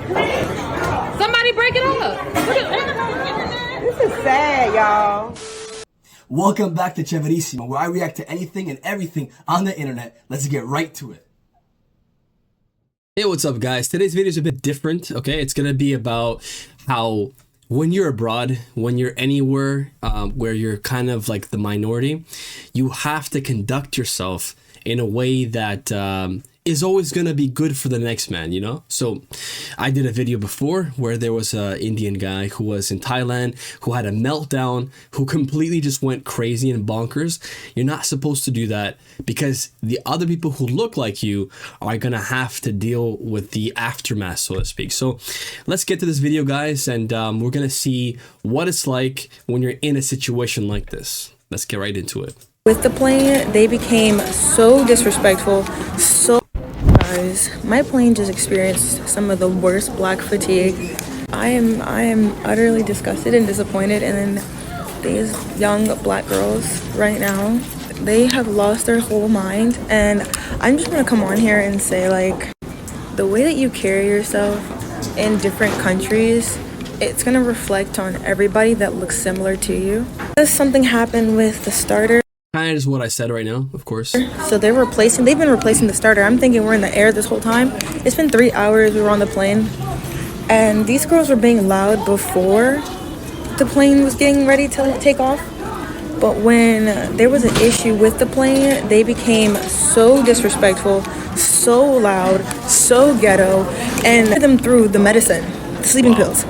Somebody break it up. This is sad, y'all. Welcome back to Cheverisimo, where I react to anything and everything on the internet. Let's get right to it. Hey, what's up, guys? Today's video is a bit different, okay? It's gonna be about how when you're abroad, when you're anywhere where you're kind of like the minority, you have to conduct yourself in a way that is always going to be good for the next man, you know? So I did a video before where there was an Indian guy who was in Thailand, who had a meltdown, who completely just went crazy and bonkers. You're not supposed to do that because the other people who look like you are going to have to deal with the aftermath, so to speak. So let's get to this video, guys, and we're going to see what it's like when you're in a situation like this. Let's get right into it. With the plane, they became so disrespectful. Guys, my plane just experienced some of the worst black fatigue. I am utterly disgusted and disappointed. And then these young black girls right now, they have lost their whole mind. And I'm just gonna come on here and say, like, the way that you carry yourself in different countries, it's gonna reflect on everybody that looks similar to you. Something happened with the starter. Kind of is what I said right now, of course. So they've been replacing the starter. I'm thinking we're in the air this whole time. It's been 3 hours we were on the plane. And these girls were being loud before the plane was getting ready to take off. But when there was an issue with the plane, they became so disrespectful, so loud, so ghetto, and put them through the medicine, the sleeping pills.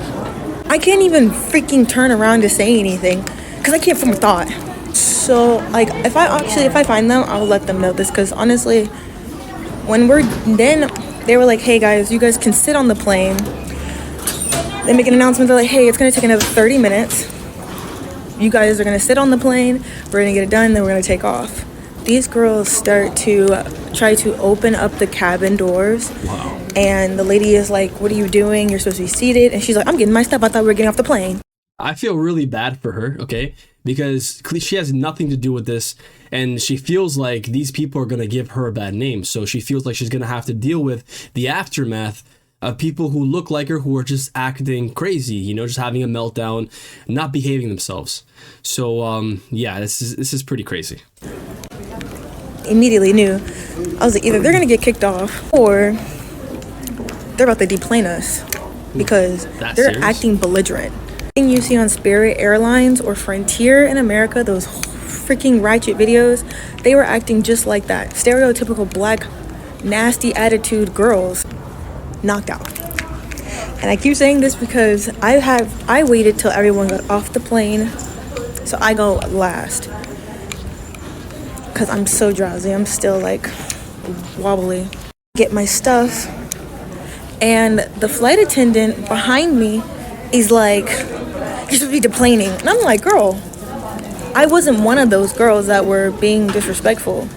I can't even freaking turn around to say anything because I can't form a thought. So, like, if I find them, I'll let them know this, because honestly, then they were like, hey guys, you guys can sit on the plane. They make an announcement, they're like, hey, it's gonna take another 30 minutes. You guys are gonna sit on the plane, we're gonna get it done, then we're gonna take off. These girls start to try to open up the cabin doors. Wow. And the lady is like, what are you doing? You're supposed to be seated. And she's like, I'm getting my stuff, I thought we were getting off the plane. I feel really bad for her, okay? Because she has nothing to do with this, and she feels like these people are going to give her a bad name. So she feels like she's going to have to deal with the aftermath of people who look like her, who are just acting crazy, you know, just having a meltdown, not behaving themselves. So, yeah, this is pretty crazy. Immediately knew. I was like, either they're going to get kicked off, or they're about to deplane us, because they're serious? acting belligerent. You see on Spirit Airlines or Frontier in America, those freaking ratchet videos, they were acting just like that. Stereotypical black, nasty attitude girls knocked out. And I keep saying this because I waited till everyone got off the plane, so I go last. Because I'm so drowsy, I'm still like wobbly. Get my stuff, and the flight attendant behind me is like, you should be deplaning. And I'm like, girl, I wasn't one of those girls that were being disrespectful.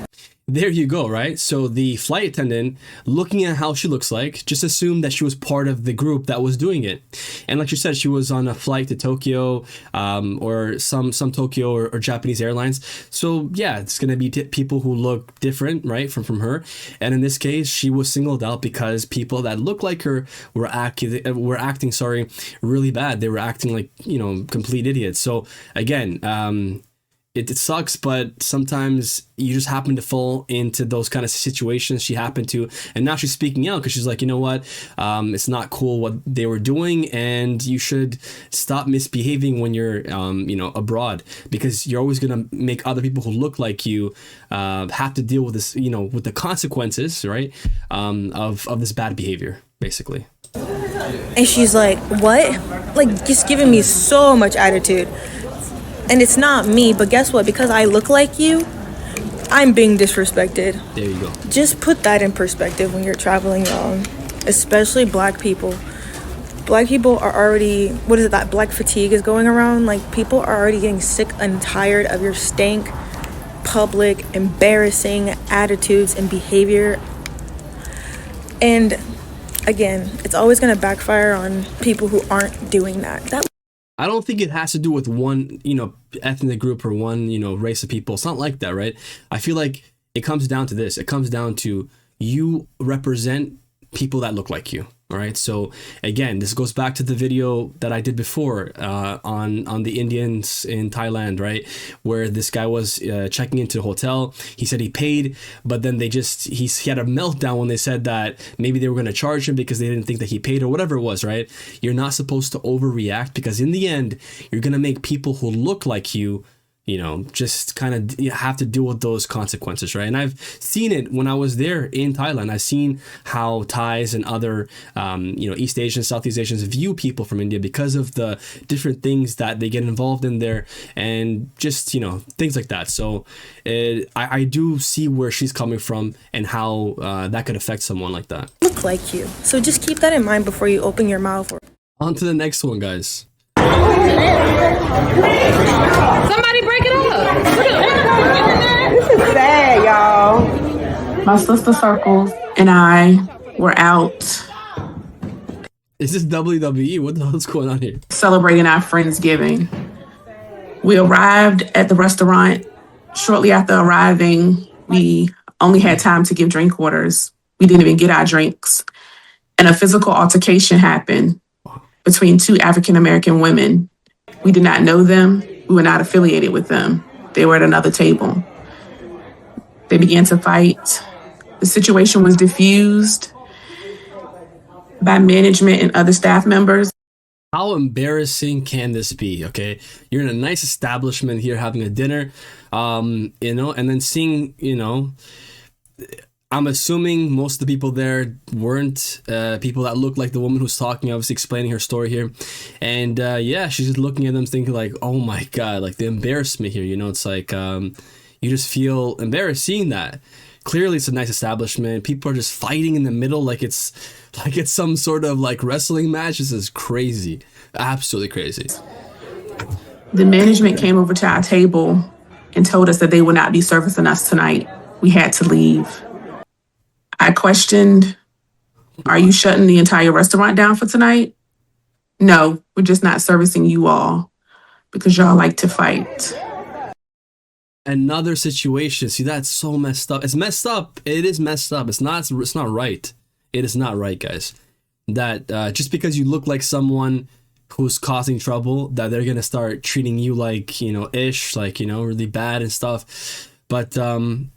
There you go, right? So the flight attendant, looking at how she looks like, just assumed that she was part of the group that was doing it. And like you said, she was on a flight to Tokyo, or some Tokyo or Japanese airlines. So yeah, it's going to be people who look different, right, from her. And in this case, she was singled out because people that look like her were acting really bad. They were acting like, you know, complete idiots. So again, it sucks, but sometimes you just happen to fall into those kind of situations. She happened to, and now she's speaking out because she's like, you know what, it's not cool what they were doing, and you should stop misbehaving when you're, you know, abroad, because you're always gonna make other people who look like you have to deal with this, you know, with the consequences, right, of this bad behavior, basically. And she's like, what? Like, just giving me so much attitude. And it's not me, but guess what? Because I look like you, I'm being disrespected. There you go. Just put that in perspective when you're traveling, y'all. Especially black people. Black people are already, what is it, that black fatigue is going around? Like, people are already getting sick and tired of your stank, public, embarrassing attitudes and behavior. And again, it's always going to backfire on people who aren't doing that. I don't think it has to do with one, you know, ethnic group or one, you know, race of people. It's not like that, right? I feel like it comes down to this. It comes down to you represent people that look like you. All right. So again, this goes back to the video that I did before on the Indians in Thailand, right? Where this guy was checking into the hotel. He said he paid, but then he had a meltdown when they said that maybe they were going to charge him because they didn't think that he paid or whatever it was, right? You're not supposed to overreact, because in the end, you're going to make people who look like you, just kind of have to deal with those consequences, right? And I've seen it when I was there in Thailand. I've seen how Thais and other, East Asians, Southeast Asians view people from India because of the different things that they get involved in there, and just, things like that. So I do see where she's coming from and how that could affect someone like that. Look like you. So just keep that in mind before you open your mouth. On to the next one, guys. Somebody break it up. This is sad, y'all. My sister Circles and I were out Is this WWE? What the hell's going on here? celebrating our Friendsgiving. We arrived at the restaurant. Shortly after arriving, we only had time to give drink orders. We didn't even get our drinks. And a physical altercation happened between two African American women. We did not know them. We were not affiliated with them. They were at another table. They began to fight. The situation was diffused by management and other staff members. How embarrassing can this be? Okay, you're in a nice establishment here having a dinner, and then seeing, I'm assuming most of the people there weren't people that looked like the woman who's talking, obviously explaining her story here. And she's just looking at them thinking like, oh my God, like they embarrassed me here. It's like you just feel embarrassed seeing that. Clearly it's a nice establishment. People are just fighting in the middle like it's some sort of like wrestling match. This is crazy. Absolutely crazy. The management came over to our table and told us that they would not be servicing us tonight. We had to leave. I questioned, are you shutting the entire restaurant down for tonight? No, we're just not servicing you all because y'all like to fight. Another situation. See, that's so messed up. It's messed up. It is messed up. It's not right. It is not right, guys. That just because you look like someone who's causing trouble, that they're gonna start treating you like, really bad and stuff. But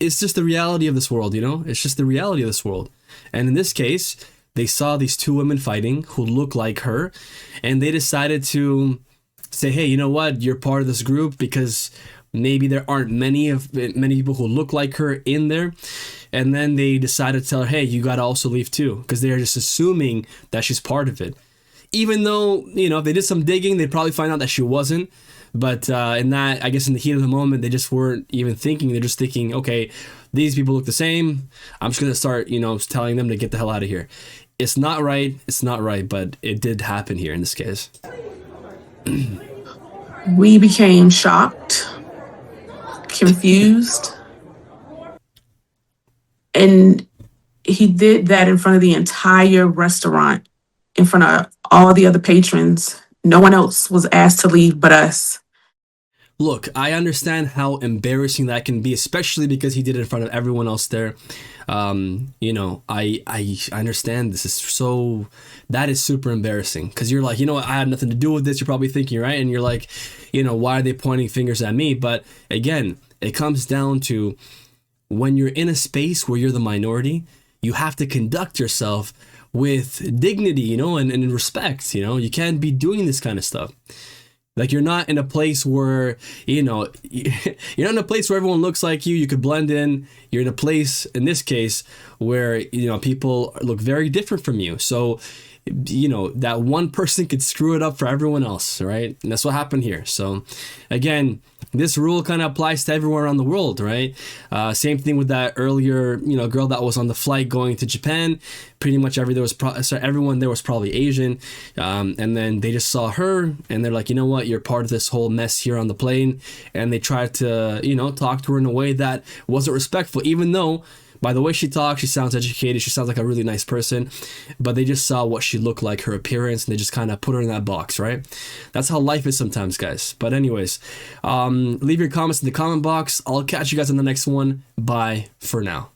it's just the reality of this world, It's just the reality of this world. And in this case, they saw these two women fighting who look like her, and they decided to say, hey, you know what? You're part of this group because maybe there aren't many people who look like her in there. And then they decided to tell her, hey, you got to also leave too, because they're just assuming that she's part of it. Even though, if they did some digging, they'd probably find out that she wasn't. But in the heat of the moment, they just weren't even thinking. They're just thinking, okay, these people look the same. I'm just going to start, telling them to get the hell out of here. It's not right. It's not right. But it did happen here in this case. We became shocked, confused. And he did that in front of the entire restaurant, in front of all the other patrons. No one else was asked to leave but us. Look, I understand how embarrassing that can be, especially because he did it in front of everyone else there. I understand this is that is super embarrassing, because you're like, I had nothing to do with this. You're probably thinking, right? And you're like, why are they pointing fingers at me? But again, it comes down to when you're in a space where you're the minority, you have to conduct yourself with dignity, and respect. You can't be doing this kind of stuff. Like, you're not in a place where, you're not in a place where everyone looks like you could blend in. You're in a place, in this case, where, people look very different from you. So, that one person could screw it up for everyone else, right? And that's what happened here. So, again, this rule kind of applies to everywhere around the world, right? Same thing with that earlier, girl that was on the flight going to Japan. Pretty much everyone there was probably Asian. And then they just saw her and they're like, you know what? You're part of this whole mess here on the plane. And they tried to, talk to her in a way that wasn't respectful, even though by the way she talks, she sounds educated. She sounds like a really nice person, but they just saw what she looked like, her appearance, and they just kind of put her in that box, right? That's how life is sometimes, guys. But anyways, leave your comments in the comment box. I'll catch you guys in the next one. Bye for now.